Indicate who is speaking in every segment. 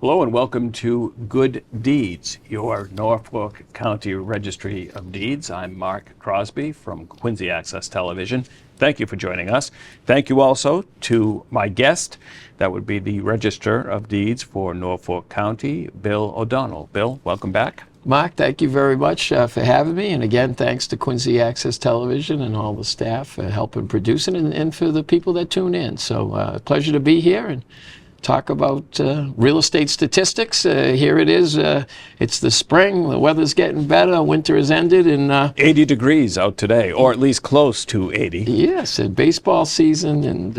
Speaker 1: Hello and welcome to Good Deeds, your Norfolk County Registry of Deeds. I'm Mark Crosby from Quincy Access Television. Thank you for joining us. Thank you also to my guest. That would be the Register of Deeds for Norfolk County, Bill O'Donnell. Bill, welcome back.
Speaker 2: Mark, thank you very much for having me. And again, thanks to Quincy Access Television and all the staff for helping produce it and for the people that tune in. So a pleasure to be here and talk about real estate statistics. Here it is. It's the spring. The weather's getting better. Winter has ended. And
Speaker 1: 80 degrees out today, or at least close to 80.
Speaker 2: Yes, and baseball season and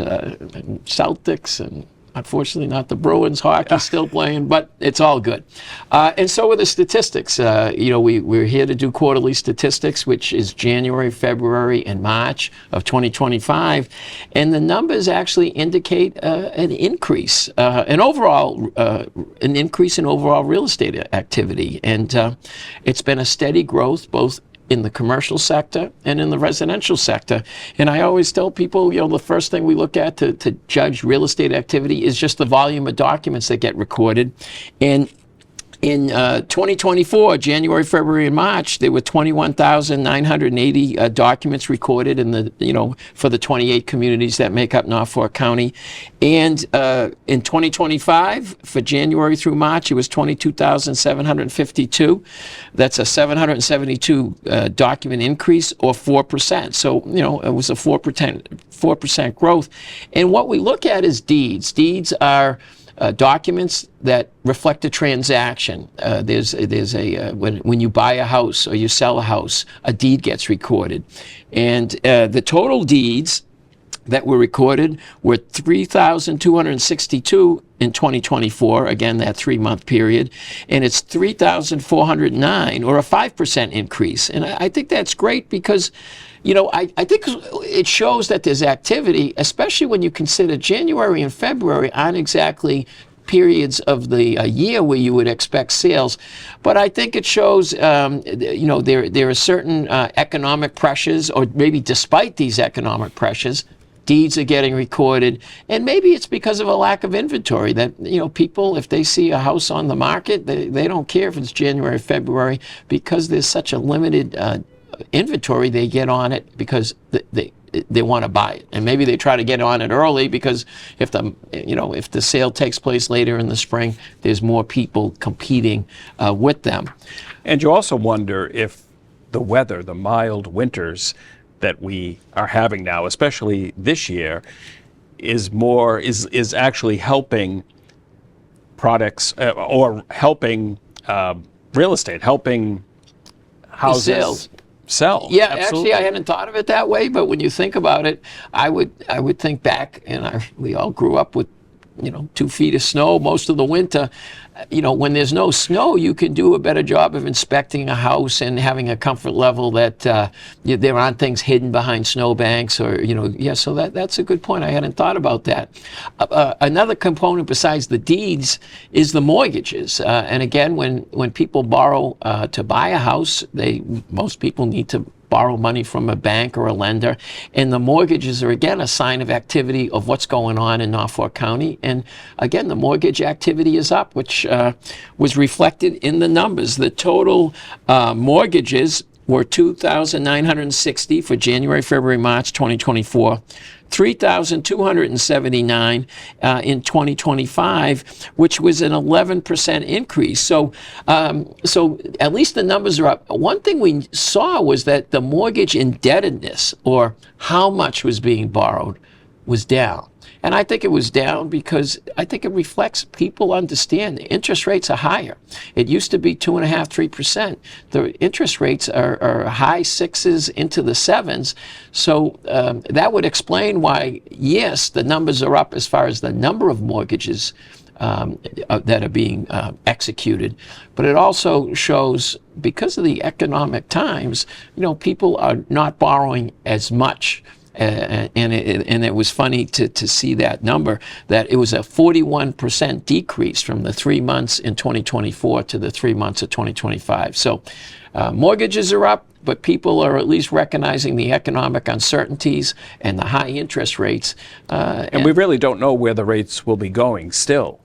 Speaker 2: Celtics and unfortunately not the Bruins. Hockey still playing, but it's all good. And so are the statistics. We're here to do quarterly statistics, which is January, February, and March of 2025. And the numbers actually indicate an increase, an increase in overall real estate activity. And it's been a steady growth, both in the commercial sector and in the residential sector. And I always tell people, the first thing we look at to judge real estate activity is just the volume of documents that get recorded. And in 2024, January, February, and March, there were 21,980 documents recorded for the 28 communities that make up Norfolk County. And in 2025, for January through March, it was 22,752. That's a 772 document increase, or 4%. So, it was a 4% growth. And what we look at is deeds. Deeds are documents that reflect a transaction. When you buy a house or you sell a house, a deed gets recorded. And the total deeds that were recorded were 3,262 in 2024, again, that 3-month period, and it's 3,409, or a 5% increase. And I think that's great because, I think it shows that there's activity, especially when you consider January and February aren't exactly periods of the year where you would expect sales. But I think it shows, there are certain economic pressures, or maybe despite these economic pressures, deeds are getting recorded, and maybe it's because of a lack of inventory that, people, if they see a house on the market, they don't care if it's January, February, because there's such a limited inventory, they get on it because they want to buy it. And maybe they try to get on it early because if the sale takes place later in the spring, there's more people competing with them.
Speaker 1: And you also wonder if the weather, the mild winters that we are having now, especially this year, is actually helping products or helping real estate, helping houses
Speaker 2: sales
Speaker 1: sell.
Speaker 2: Yeah,
Speaker 1: absolutely.
Speaker 2: Actually, I hadn't thought of it that way, but when you think about it, I would think back, and we all grew up with 2 feet of snow most of the winter. When there's no snow, you can do a better job of inspecting a house and having a comfort level that there aren't things hidden behind snowbanks or, so that's a good point. I hadn't thought about that. Another component besides the deeds is the mortgages. And again, when people borrow to buy a house, most people need to borrow money from a bank or a lender, and the mortgages are again a sign of activity of what's going on in Norfolk County. And again, the mortgage activity is up, which was reflected in the numbers. The total mortgages were 2,960 for January, February, March 2024, 3,279 in 2025, which was an 11% increase. So at least the numbers are up. One thing we saw was that the mortgage indebtedness, or how much was being borrowed, was down. And I think it was down because I think it reflects people understand the interest rates are higher. It used to be 2.5%, 3%. The interest rates are high 6s into the 7s. So that would explain why, yes, the numbers are up as far as the number of mortgages that are being executed. But it also shows, because of the economic times, people are not borrowing as much. And it was funny to see that number, that it was a 41% decrease from the 3 months in 2024 to the 3 months of 2025. So mortgages are up, but people are at least recognizing the economic uncertainties and the high interest rates.
Speaker 1: And we really don't know where the rates will be going still.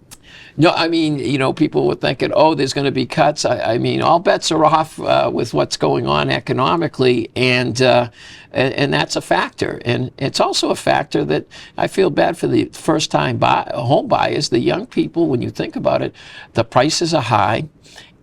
Speaker 2: No, I mean, people were thinking, oh, there's going to be cuts. I mean, all bets are off with what's going on economically, and that's a factor. And it's also a factor that I feel bad for the first-time home buyers, the young people. When you think about it, the prices are high.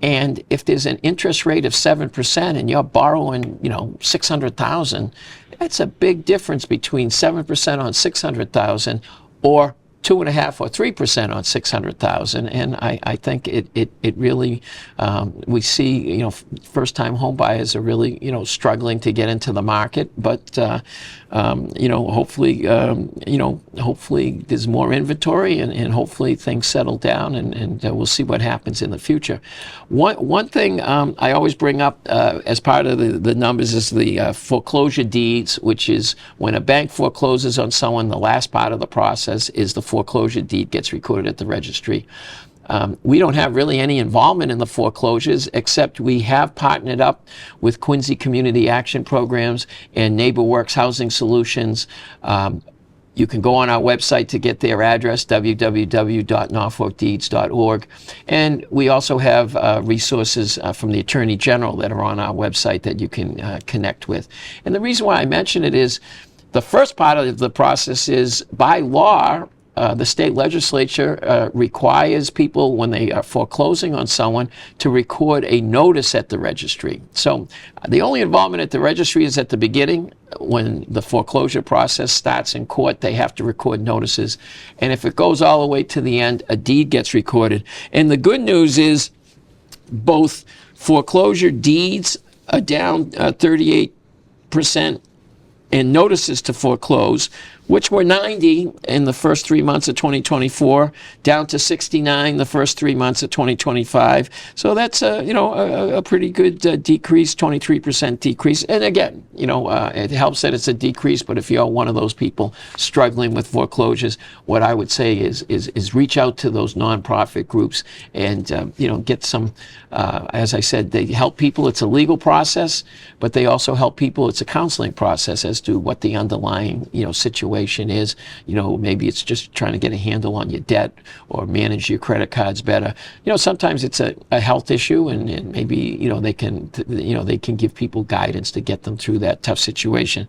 Speaker 2: And if there's an interest rate of 7% and you're borrowing, $600,000, that's a big difference between 7% on $600,000 or 2.5% or 3% on $600,000, and I think it really we see first-time home buyers are really struggling to get into the market, but hopefully hopefully there's more inventory and hopefully things settle down and we'll see what happens in the future. One thing I always bring up as part of the numbers is the foreclosure deeds, which is when a bank forecloses on someone, the last part of the process is the foreclosure deed gets recorded at the registry. We don't have really any involvement in the foreclosures, except we have partnered up with Quincy Community Action Programs and NeighborWorks Housing Solutions. You can go on our website to get their address, www.norfolkdeeds.org. And we also have resources from the Attorney General that are on our website that you can connect with. And the reason why I mention it is the first part of the process is, by law, the state legislature requires people, when they are foreclosing on someone, to record a notice at the registry. So the only involvement at the registry is at the beginning. When the foreclosure process starts in court, they have to record notices. And if it goes all the way to the end, a deed gets recorded. And the good news is both foreclosure deeds are down 38%, and notices to foreclose, which were 90 in the first 3 months of 2024, down to 69 the first 3 months of 2025. So that's a pretty good decrease, 23% decrease. And again, it helps that it's a decrease. But if you're one of those people struggling with foreclosures, what I would say is reach out to those nonprofit groups and get some. As I said, they help people. It's a legal process, but they also help people. It's a counseling process as to what the underlying situation is. Maybe it's just trying to get a handle on your debt or manage your credit cards better. Sometimes it's a health issue, and maybe they can give people guidance to get them through that tough situation.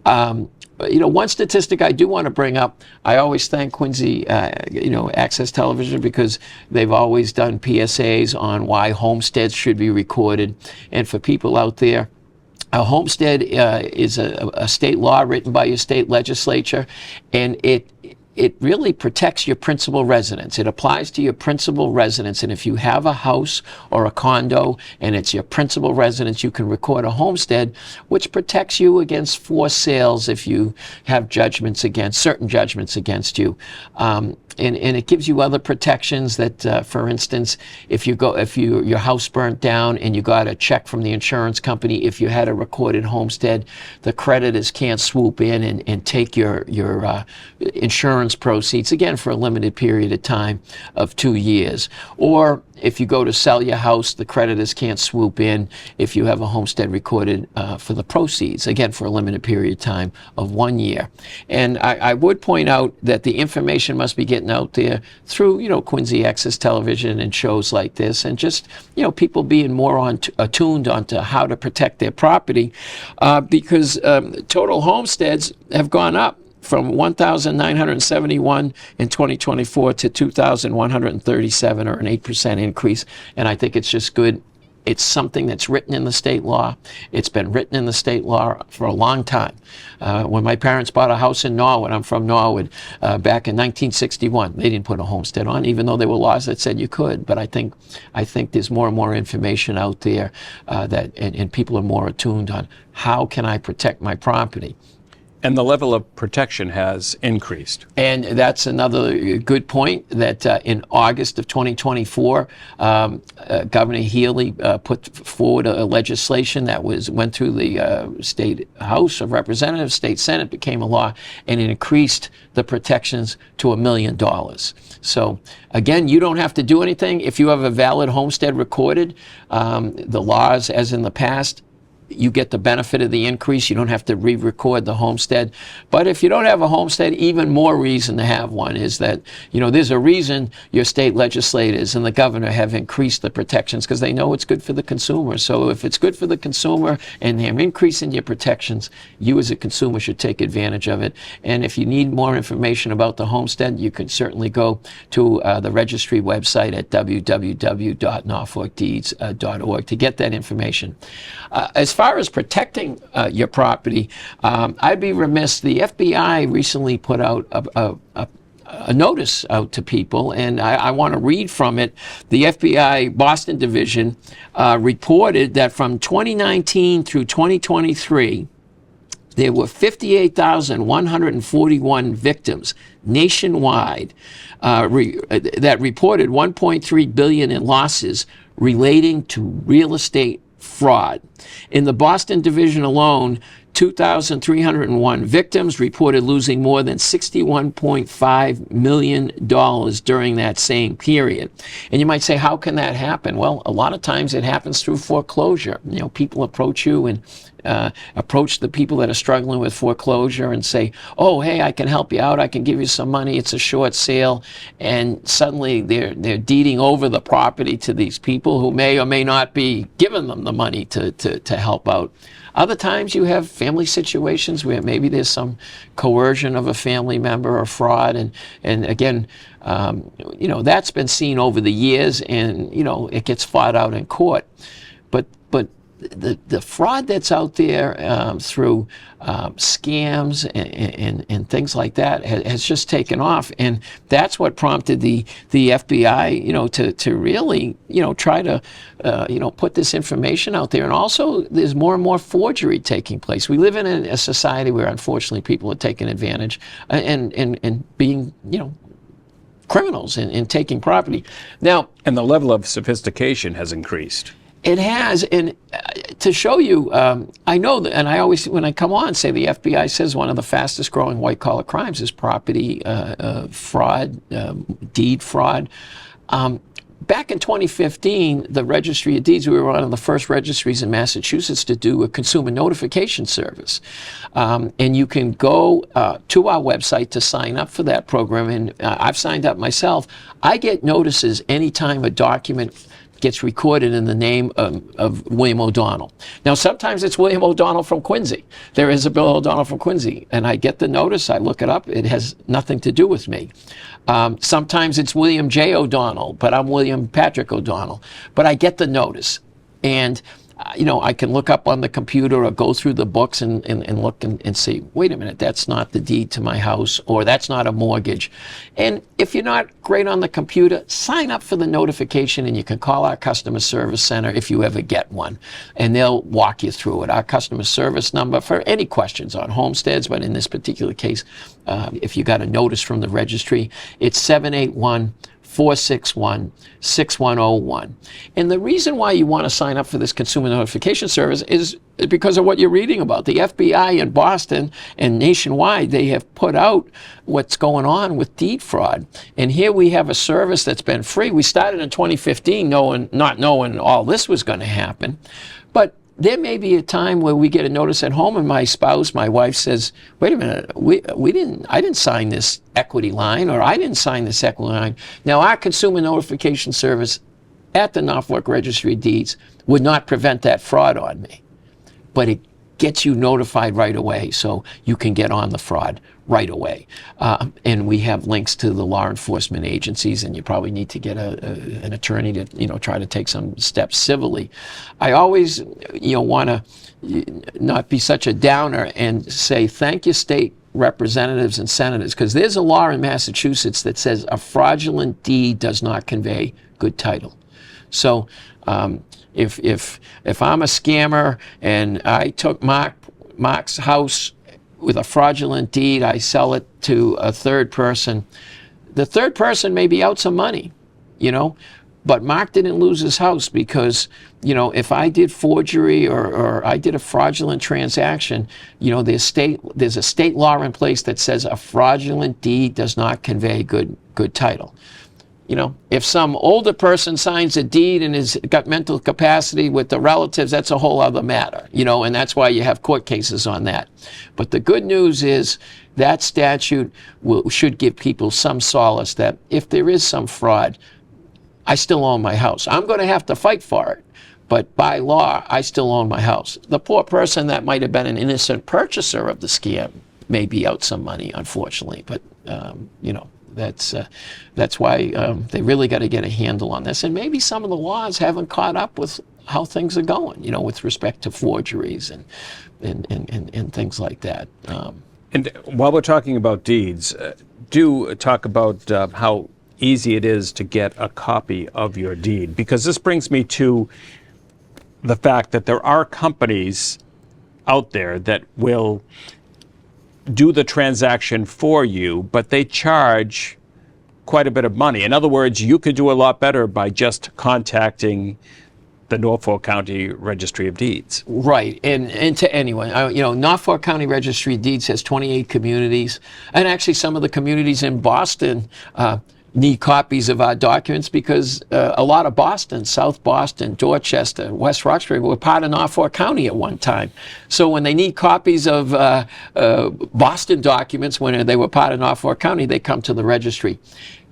Speaker 2: One statistic I do want to bring up, I always thank Quincy, Access Television, because they've always done PSAs on why homesteads should be recorded. And for people out there, a homestead is a state law written by your state legislature, and it really protects your principal residence. It applies to your principal residence, and if you have a house or a condo and it's your principal residence, you can record a homestead, which protects you against forced sales if you have certain judgments against you. And it gives you other protections that, for instance, if your house burnt down and you got a check from the insurance company, if you had a recorded homestead, the creditors can't swoop in and take your insurance proceeds, again, for a limited period of time of 2 years. Or if you go to sell your house, the creditors can't swoop in if you have a homestead recorded for the proceeds, again, for a limited period of time of 1 year. And I would point out that the information must be getting out there through, Quincy Access Television and shows like this, and just, people being more attuned onto how to protect their property, because total homesteads have gone up from 1,971 in 2024 to 2,137, or an 8% increase. And I think it's just good. It's something that's written in the state law. It's been written in the state law for a long time. When my parents bought a house in Norwood, I'm from Norwood, back in 1961, they didn't put a homestead on, even though there were laws that said you could. But I think there's more and more information out there and people are more attuned on how can I protect my property.
Speaker 1: And the level of protection has increased.
Speaker 2: And that's another good point, that in August of 2024, Governor Healy put forward a legislation that went through the State House of Representatives, State Senate, became a law, and it increased the protections to $1 million. So again, you don't have to do anything. If you have a valid homestead recorded, the laws, as in the past, you get the benefit of the increase. You don't have to re-record the homestead. But if you don't have a homestead, even more reason to have one is that, there's a reason your state legislators and the governor have increased the protections, because they know it's good for the consumer. So if it's good for the consumer and they're increasing your protections, you as a consumer should take advantage of it. And if you need more information about the homestead, you can certainly go to the registry website at www.norfolkdeeds.org to get that information. As far as protecting your property, I'd be remiss. The FBI recently put out a notice out to people, and I want to read from it. The FBI Boston Division reported that from 2019 through 2023, there were 58,141 victims nationwide that reported $1.3 billion in losses relating to real estate fraud. In the Boston Division alone, 2,301 victims reported losing more than $61.5 million during that same period. And you might say, how can that happen? Well, a lot of times it happens through foreclosure. People approach you and approach the people that are struggling with foreclosure and say, oh, hey, I can help you out. I can give you some money. It's a short sale. And suddenly they're deeding over the property to these people who may or may not be giving them the money to help out. Other times you have family situations where maybe there's some coercion of a family member or fraud. And again, that's been seen over the years, and, it gets fought out in court. But the fraud that's out there through scams and things like that has just taken off, and that's what prompted the FBI, to really, try to, put this information out there. And also, there's more and more forgery taking place. We live in a society where, unfortunately, people are taking advantage and being, criminals and taking property. Now,
Speaker 1: and the level of sophistication has increased.
Speaker 2: It has, and to show you, I know that, and I always, when I come on, say the FBI says one of the fastest growing white collar crimes is property fraud, deed fraud. Back in 2015, the Registry of Deeds, we were one of the first registries in Massachusetts to do a consumer notification service. And you can go to our website to sign up for that program, and I've signed up myself. I get notices anytime a document gets recorded in the name of William O'Donnell. Now, sometimes it's William O'Donnell from Quincy. There is a Bill O'Donnell from Quincy, and I get the notice, I look it up, it has nothing to do with me. Sometimes it's William J. O'Donnell, but I'm William Patrick O'Donnell. But I get the notice, and I can look up on the computer or go through the books and look and see, wait a minute, that's not the deed to my house, or that's not a mortgage. And if you're not great on the computer, sign up for the notification, and you can call our customer service center if you ever get one, and they'll walk you through it. Our customer service number for any questions on homesteads, but in this particular case, if you got a notice from the registry, it's 781-461-6101. And the reason why you want to sign up for this consumer notification service is because of what you're reading about. The FBI in Boston and nationwide, they have put out what's going on with deed fraud. And here we have a service that's been free. We started in 2015 not knowing all this was going to happen. But there may be a time where we get a notice at home and my spouse, my wife says, wait a minute, I didn't sign this equity line, or I didn't sign this equity line. Now, our consumer notification service at the Norfolk Registry of Deeds would not prevent that fraud on me, but it gets you notified right away, so you can get on the fraud right away. And we have links to the law enforcement agencies, and you probably need to get an attorney to try to take some steps civilly. I always want to not be such a downer and say thank you, state representatives and senators, because there's a law in Massachusetts that says a fraudulent deed does not convey good title. So if I'm a scammer and I took Mark's house with a fraudulent deed, I sell it to a third person, the third person may be out some money, but Mark didn't lose his house because, if I did forgery or I did a fraudulent transaction, there's a state law in place that says a fraudulent deed does not convey good title. if some older person signs a deed and has got mental capacity with the relatives, that's a whole other matter, and that's why you have court cases on that. But the good news is that statute should give people some solace that if there is some fraud, I still own my house. I'm going to have to fight for it, but by law, I still own my house. The poor person that might have been an innocent purchaser of the scam may be out some money, unfortunately, but that's why they really got to get a handle on this. And maybe some of the laws haven't caught up with how things are going, with respect to forgeries and things like that.
Speaker 1: And while we're talking about deeds, do talk about how easy it is to get a copy of your deed, because this brings me to the fact that there are companies out there that will do the transaction for you, but they charge quite a bit of money. In other words, you could do a lot better by just contacting the Norfolk County Registry of Deeds.
Speaker 2: Right, and to anyone, Norfolk County Registry of Deeds has 28 communities, and actually some of the communities in Boston need copies of our documents because a lot of Boston, South Boston, Dorchester, West Roxbury were part of Norfolk County at one time. So when they need copies of Boston documents when they were part of Norfolk County, they come to the registry.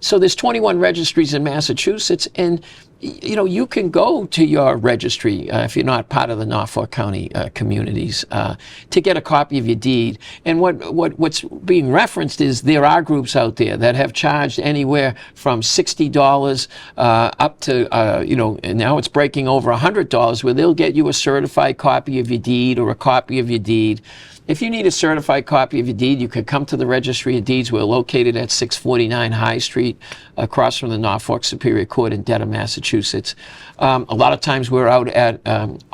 Speaker 2: So there's 21 registries in Massachusetts, and you can go to your registry if you're not part of the Norfolk County communities to get a copy of your deed. And what's being referenced is there are groups out there that have charged anywhere from $60 up to and now it's breaking over $100, where they'll get you a certified copy of your deed or a copy of your deed. If you need a certified copy of your deed, you could come to the Registry of Deeds. We're located at 649 High Street, across from the Norfolk Superior Court in Dedham, Massachusetts. A lot of times we're out at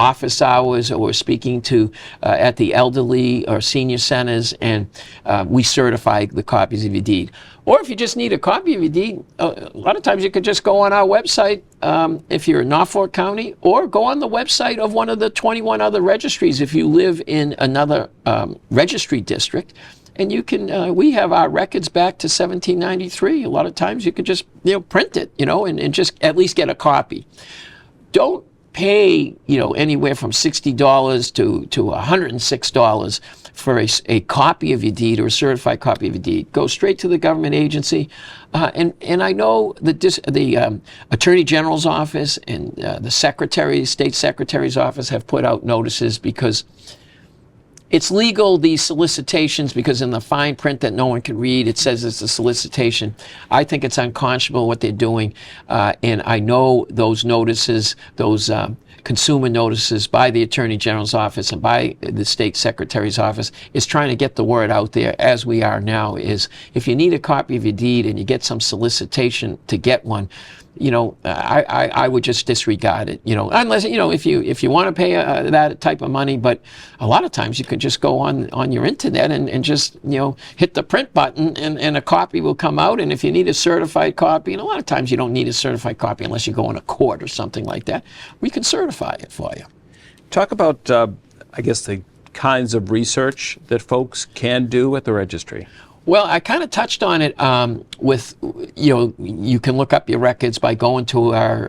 Speaker 2: office hours, or we're speaking to at the elderly or senior centers, and we certify the copies of your deed. Or if you just need a copy of your deed, a lot of times you could just go on our website if you're in Norfolk County, or go on the website of one of the 21 other registries if you live in another registry district. And you can, we have our records back to 1793. A lot of times you could just, print it, and just at least get a copy. Don't pay, anywhere from $60 to $106 for a copy of your deed or a certified copy of your deed. Go straight to the government agency. And I know that the Attorney General's office and the State Secretary's office have put out notices, because it's legal, these solicitations, because in the fine print that no one can read, it says it's a solicitation. I think it's unconscionable what they're doing, and I know those notices, those consumer notices by the Attorney General's office and by the State Secretary's office is trying to get the word out there, as we are now, is if you need a copy of your deed and you get some solicitation to get one, I would just disregard it, unless, if you want to pay that type of money. But a lot of times you could just go on your internet and just, hit the print button, and a copy will come out. And if you need a certified copy, and a lot of times you don't need a certified copy unless you go in a court or something like that, we can certify it for you.
Speaker 1: Talk about, I guess, the kinds of research that folks can do at the registry.
Speaker 2: Well, I kind of touched on it with, you can look up your records by going to our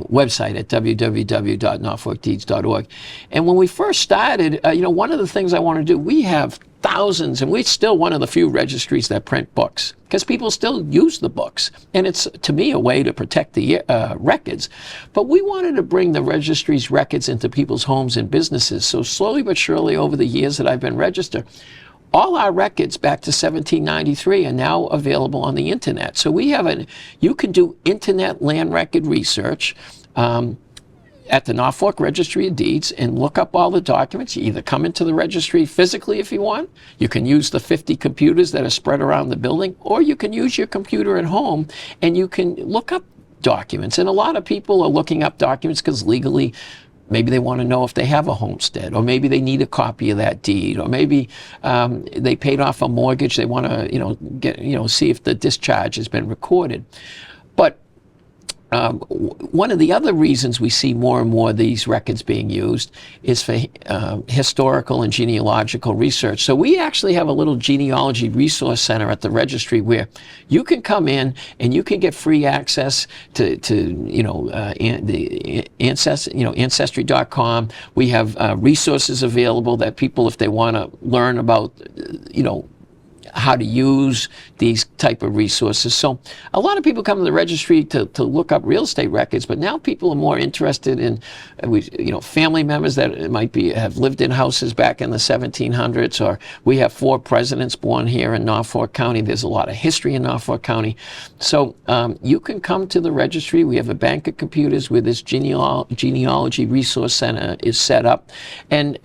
Speaker 2: website at www.norfolkdeeds.org. And when we first started, one of the things I want to do, we have thousands, and we're still one of the few registries that print books, because people still use the books. And it's, to me, a way to protect the records. But we wanted to bring the registry's records into people's homes and businesses. So slowly but surely, over the years that I've been registered, all our records back to 1793 are now available on the internet. So we have you can do internet land record research at the Norfolk Registry of Deeds and look up all the documents. You either come into the registry physically if you want. You can use the 50 computers that are spread around the building, or you can use your computer at home and you can look up documents. And a lot of people are looking up documents because legally, maybe they want to know if they have a homestead, or maybe they need a copy of that deed, or maybe they paid off a mortgage. They want to, see if the discharge has been recorded. But One of the other reasons we see more and more of these records being used is for historical and genealogical research. So we actually have a little genealogy resource center at the registry where you can come in and you can get free access to the Ancestry.com. We have resources available that people, if they want to learn about, how to use these type of resources. So a lot of people come to the registry to look up real estate records, but now people are more interested in, family members that have lived in houses back in the 1700s, or we have 4 presidents born here in Norfolk County. There's a lot of history in Norfolk County. So you can come to the registry. We have a bank of computers where this genealogy resource center is set up. And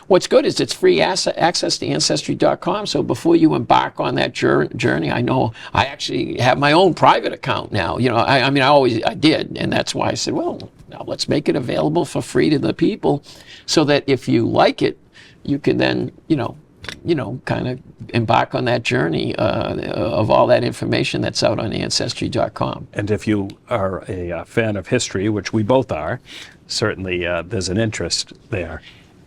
Speaker 2: what's good is it's free access to Ancestry.com. So before you embark on that journey, I know I actually have my own private account now. I did, and that's why I said, well, now let's make it available for free to the people, so that if you like it, you can then, kind of embark on that journey of all that information that's out on Ancestry.com.
Speaker 1: And if you are a fan of history, which we both are, certainly there's an interest there.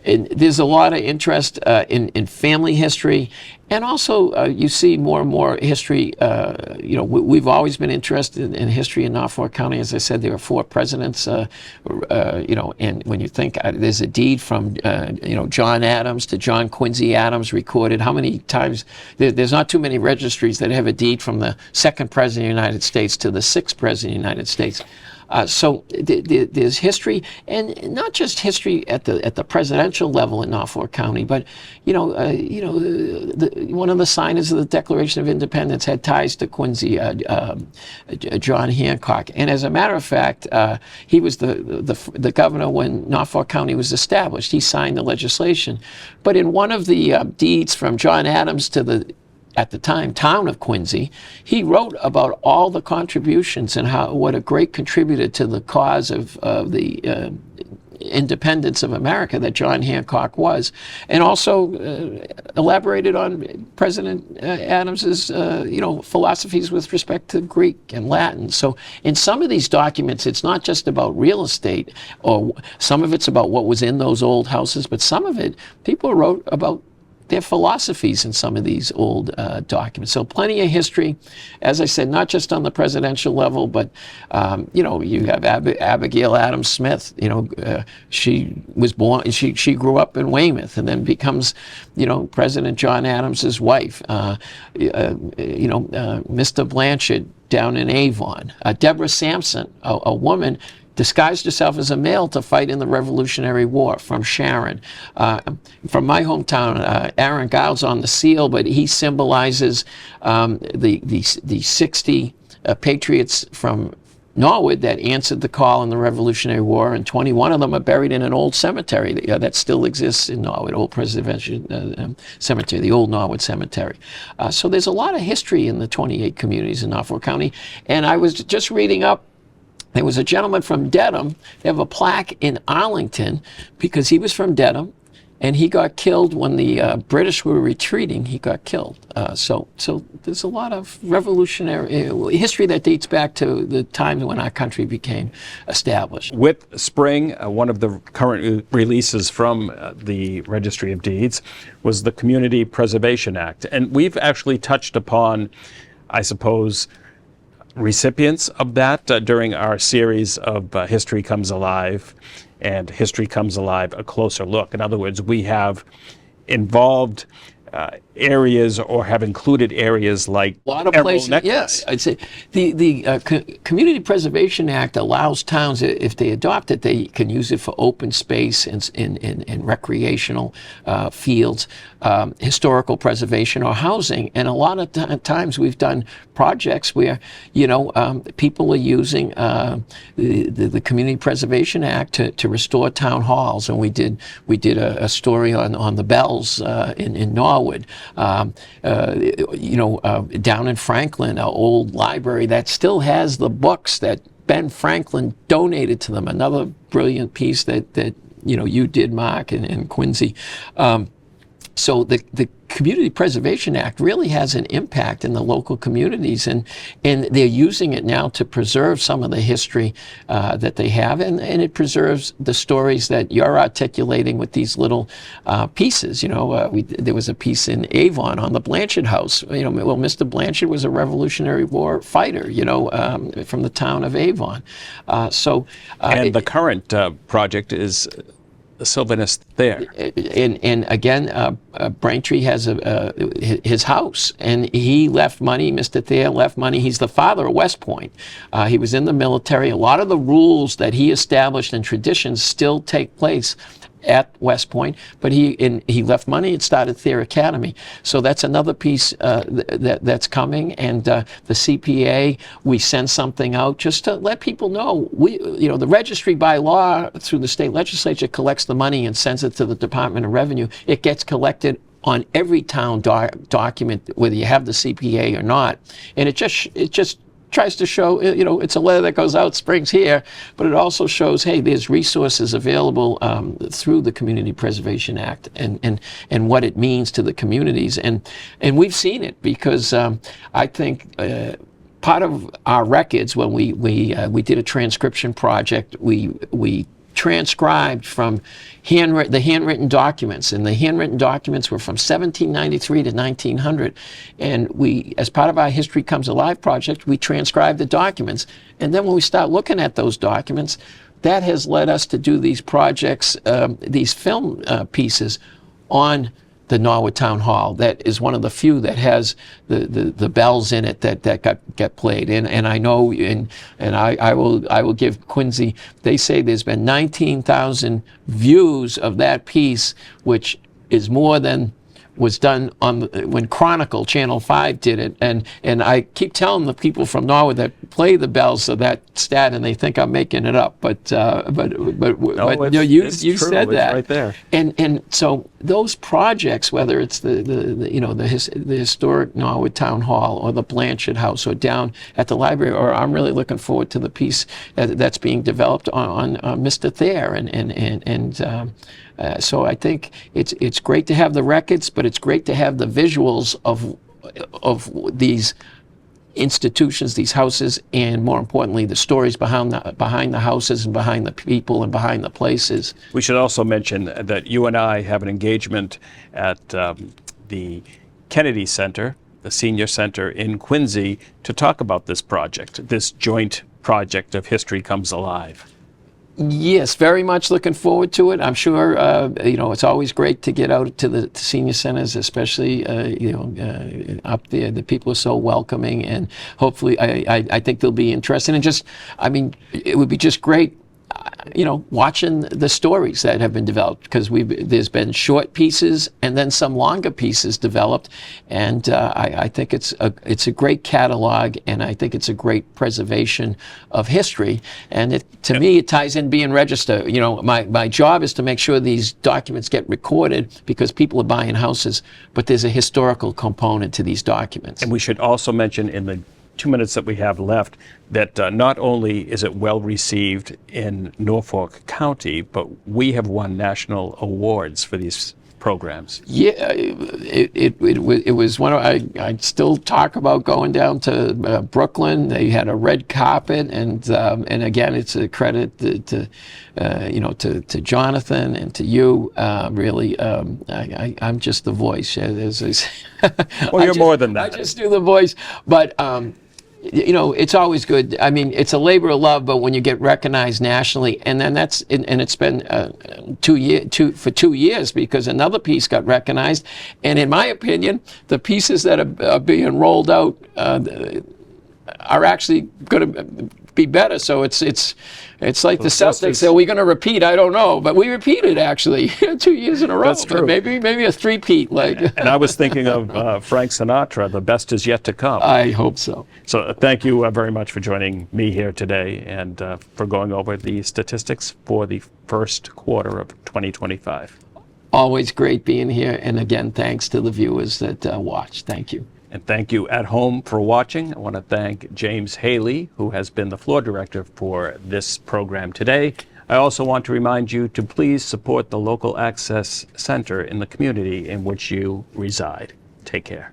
Speaker 2: And there's a lot of interest in family history, and also you see more and more history. We've always been interested in history in Norfolk County. As I said, there are 4 presidents. And when you think there's a deed from John Adams to John Quincy Adams recorded. How many times? There's not too many registries that have a deed from the 2nd president of the United States to the 6th president of the United States. So there's history, and not just history at the presidential level in Norfolk County, but one of the signers of the Declaration of Independence had ties to Quincy, John Hancock, and as a matter of fact, he was the governor when Norfolk County was established. He signed the legislation, but in one of the deeds from John Adams to the, at the time, town of Quincy, he wrote about all the contributions and what a great contributor to the cause of the independence of America that John Hancock was, and also elaborated on President Adams's philosophies with respect to Greek and Latin. So in some of these documents, it's not just about real estate, or some of it's about what was in those old houses, but some of it, people wrote about their philosophies in some of these old documents. So plenty of history, as I said, not just on the presidential level, but you have Abigail Adams Smith. She was born, she grew up in Weymouth, and then becomes, President John Adams's wife. Mr. Blanchard down in Avon. Deborah Sampson, a woman, disguised herself as a male to fight in the Revolutionary War, from Sharon. From my hometown, Aaron Giles on the seal, but he symbolizes the 60 patriots from Norwood that answered the call in the Revolutionary War, and 21 of them are buried in an old cemetery that still exists in Norwood, Old Preservation Cemetery, the Old Norwood Cemetery. So there's a lot of history in the 28 communities in Norfolk County, and I was just reading up. There was a gentleman from Dedham. They have a plaque in Arlington because he was from Dedham, and he got killed when the British were retreating. He got killed. So there's a lot of revolutionary history that dates back to the time when our country became established.
Speaker 1: With Spring, one of the current releases from the Registry of Deeds was the Community Preservation Act. And we've actually touched upon, I suppose, recipients of that during our series of History Comes Alive and History Comes Alive, A Closer Look. In other words, we have involved areas or have included areas like
Speaker 2: a lot of
Speaker 1: Emerald
Speaker 2: places.
Speaker 1: Necklace.
Speaker 2: Yes, I'd say the Community Preservation Act allows towns, if they adopt it, they can use it for open space and recreational fields, historical preservation, or housing. And a lot of times we've done projects where people are using the Community Preservation Act to restore town halls, and we did a story on the bells in Norwood. Down in Franklin, an old library that still has the books that Ben Franklin donated to them. Another brilliant piece that you did, Mark, and Quincy. So the Community Preservation Act really has an impact in the local communities, and they're using it now to preserve some of the history that they have, and it preserves the stories that you're articulating with these little pieces. You know, there was a piece in Avon on the Blanchard House. You know, well, Mr. Blanchard was a Revolutionary War fighter, you know, from the town of Avon.
Speaker 1: And the current project is Sylvanus Thayer.
Speaker 2: And again, Braintree has his house, and he left money. Mr. Thayer left money. He's the father of West Point. He was in the military. A lot of the rules that he established and traditions still take place at West Point, but he left money and started Thayer Academy. So that's another piece that's coming. And the CPA, we send something out just to let people know. The registry by law through the state legislature collects the money and sends it to the Department of Revenue. It gets collected on every town document, whether you have the CPA or not. And it just tries to show, it's a letter that goes out, Springs here, but it also shows, hey, there's resources available through the Community Preservation Act and what it means to the communities. And we've seen it because I think part of our records, when we did a transcription project, we transcribed from the handwritten documents, and the handwritten documents were from 1793 to 1900. And we, as part of our History Comes Alive project, we transcribed the documents. And then when we start looking at those documents, that has led us to do these projects, these film pieces on the Norwood Town Hall. That is one of the few that has the bells in it that get played. And I know, and I will give Quincy, they say there's been 19,000 views of that piece, which is more than was done when Chronicle Channel 5 did it, and I keep telling the people from Norwood that play the bells of that stat, and they think I'm making it up, but you said that
Speaker 1: right there.
Speaker 2: And so those projects, whether it's the historic Norwood Town Hall or the Blanchard House or down at the library, or I'm really looking forward to the piece that's being developed on Mr. Thayer, so I think it's great to have the records, but it's great to have the visuals of these institutions, these houses, and more importantly, the stories behind the houses and behind the people and behind the places.
Speaker 1: We should also mention that you and I have an engagement at the Kennedy Center, the Senior Center in Quincy, to talk about this project, this joint project of History Comes Alive.
Speaker 2: Yes, very much looking forward to it. I'm sure, it's always great to get out to the senior centers, especially, up there. The people are so welcoming, and hopefully I think they'll be interested. And it would be just great, watching the stories that have been developed, because there's been short pieces and then some longer pieces developed, and I think it's a great catalog, and I think it's a great preservation of history, and to me it ties in being registered. My job is to make sure these documents get recorded, because people are buying houses, but there's a historical component to these documents.
Speaker 1: And we should also mention, in the 2 minutes that we have left, that not only is it well received in Norfolk County, but we have won national awards for these programs.
Speaker 2: Yeah, it was one of, I still talk about going down to Brooklyn. They had a red carpet, and again, it's a credit to Jonathan and to you. Really, I'm just the voice.
Speaker 1: Well, you're more than that.
Speaker 2: I just do the voice, but. It's always good. I mean, it's a labor of love, but when you get recognized nationally, and then it's been 2 years, because another piece got recognized, and in my opinion, the pieces that are being rolled out are actually going to be better. So it's like the Celtics. Are we going to repeat? I don't know, but we repeated actually 2 years in a row.
Speaker 1: That's true.
Speaker 2: Maybe a three-peat.
Speaker 1: And I was thinking of Frank Sinatra. The best is yet to come.
Speaker 2: I hope so.
Speaker 1: So thank you very much for joining me here today, and for going over the statistics for the first quarter of 2025.
Speaker 2: Always great being here, and again, thanks to the viewers that watch. Thank you.
Speaker 1: And thank you at home for watching. I want to thank James Haley, who has been the floor director for this program today. I also want to remind you to please support the local access center in the community in which you reside. Take care.